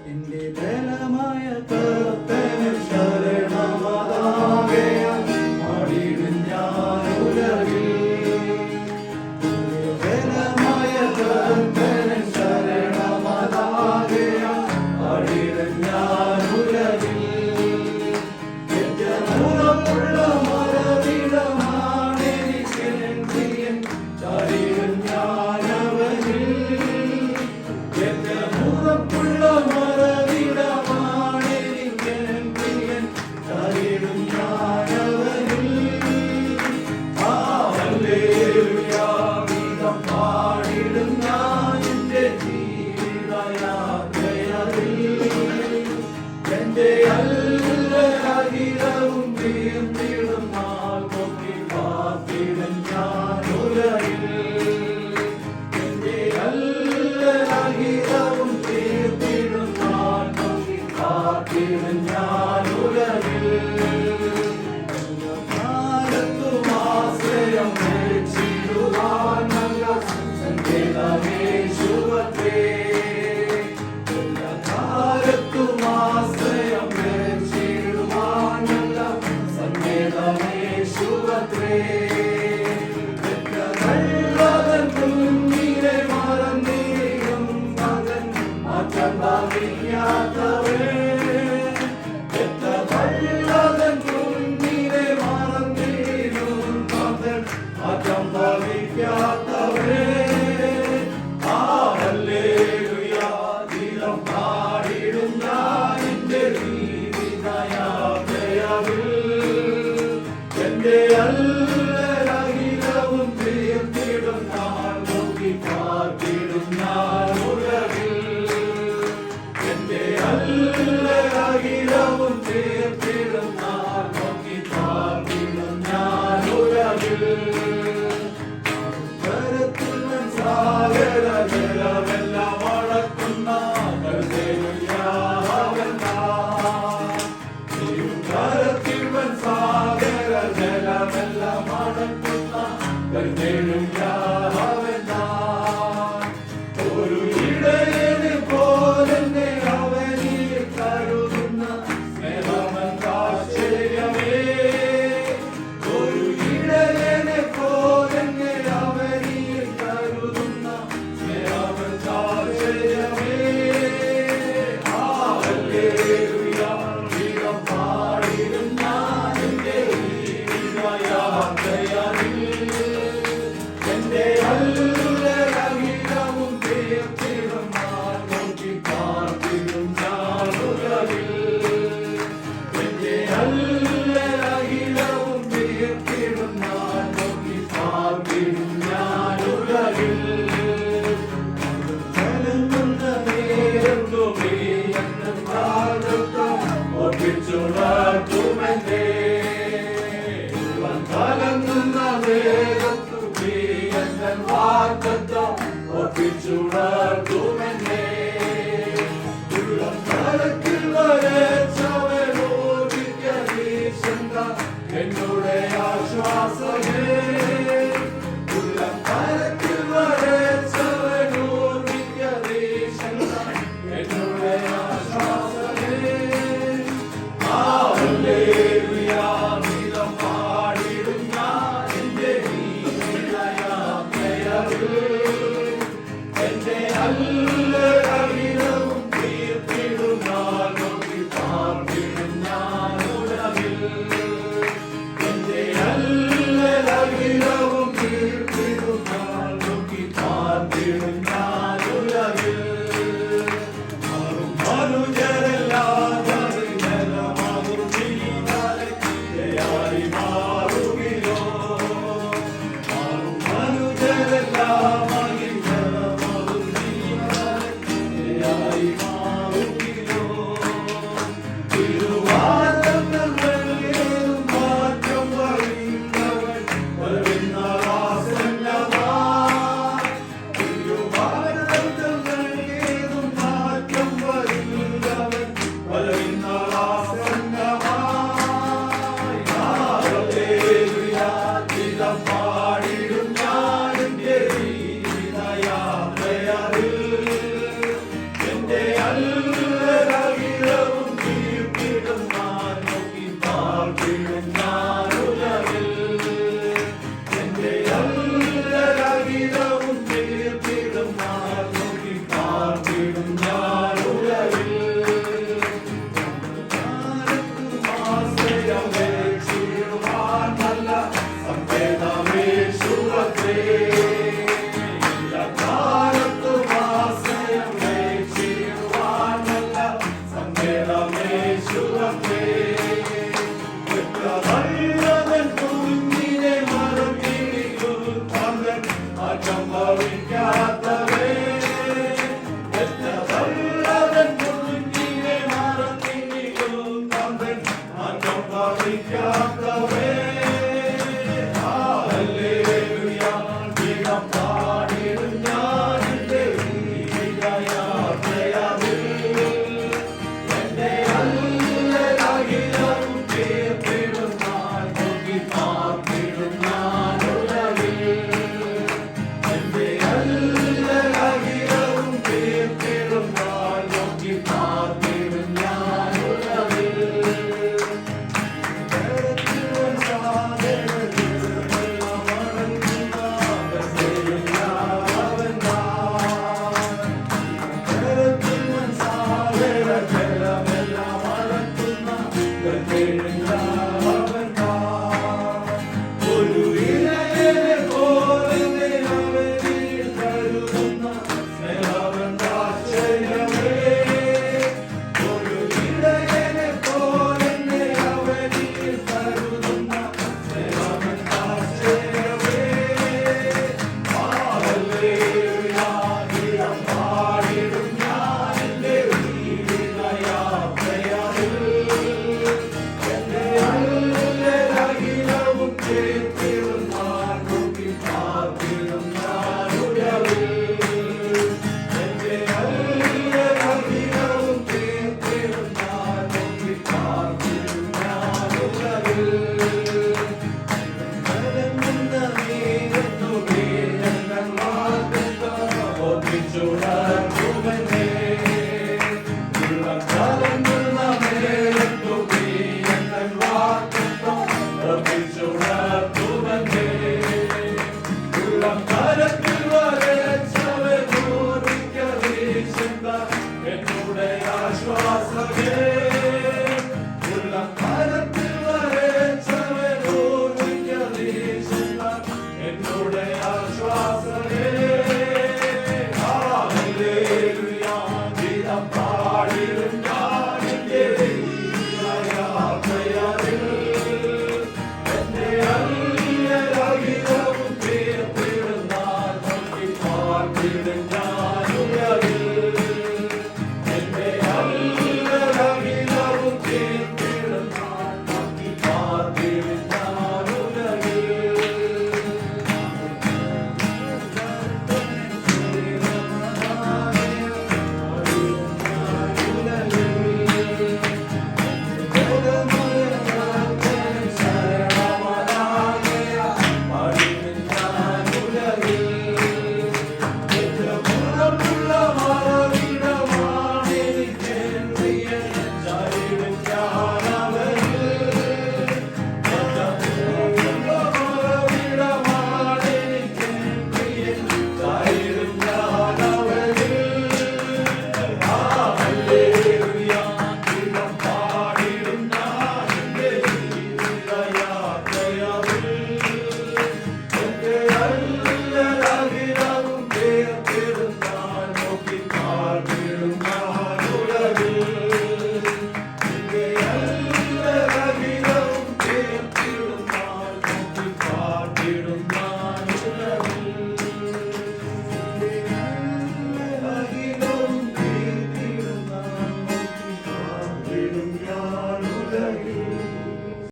എന്റെ ബലമായ കർത്തന് ശരണമതാകയാൽ പാടിടും ഞാൻ ഉലകിൽ. എന്റെ ബലമായ കർത്തന് ശരണമതാകയാൽ പാടിടും ഞാൻ ഉലകിൽ. ഏറ്റമുറപ്പുള്ള മരവിടമാണെനിക്കെൻ പ്രിയൻ, ചാരിടും ഞാനവനിൽ. ഏറ്റമുറപ്പുള്ള മരവിടമാണെനിക്കെൻ പ്രിയൻ, ചാരിടും ഞാനവനിൽ. ഹല്ലേലൂയ ഗീതം പാടിടും ഞാൻ എൻ്റെ ജീവിതയാത്രയിൽ. എൻ്റെ അല്ലഹിതവും തീർത്തിടും നാൾ നോക്കി പാർത്തിടും ഞാൻ ഉലകിൽ. എൻ്റെ അല്ലഹിതവും തീർത്തിടും നാൾ നോക്കി പാർത്തിടും ഞാൻ ഉലകിൽ. എല്ലാ കാലത്തും ആശ്രയം വെച്ചിടുവാൻ നല്ല സങ്കേതമേശുവത്രേ. എല്ലാ കാലത്തും ആശ്രയം വെച്ചിടുവാൻ നല്ല സങ്കേതമേശുവത്രേ. തെറ്റതൻ കുഞ്ഞിനെ മറന്നിടും മകൻ മാറ്റം ഭാവിക്കാത്തവേ. തെറ്റതൻ കുഞ്ഞിനെ മറന്നിടും മകൻ മാറ്റം ഭാവിക്കാത്തവേ. ഹല്ലേലൂയ ഗീതം പാടിടും ഞാൻ എൻ്റെ ജീവിതയാത്രയിൽ. എൻ്റെ അല്ലഹിതവും തീർത്തിടും നാൾ നോക്കി പാർത്തിടും ഞാൻ ഉലകിൽ. എൻ്റെ അല്ലഹിതവും തീർത്തിടും നാൾ നോക്കി പാർത്തിടും ഞാൻ ഉലകിൽ. കരത്തിൽ സാഗര ജലമെല്ലാം അളക്കുന്ന കരത്തിൽ സാഗര ജലമെല്ലാം അളക്കുന്ന ഒരു ഇടയനെ പോലെ അവനിൽ വിശ്വാസമേ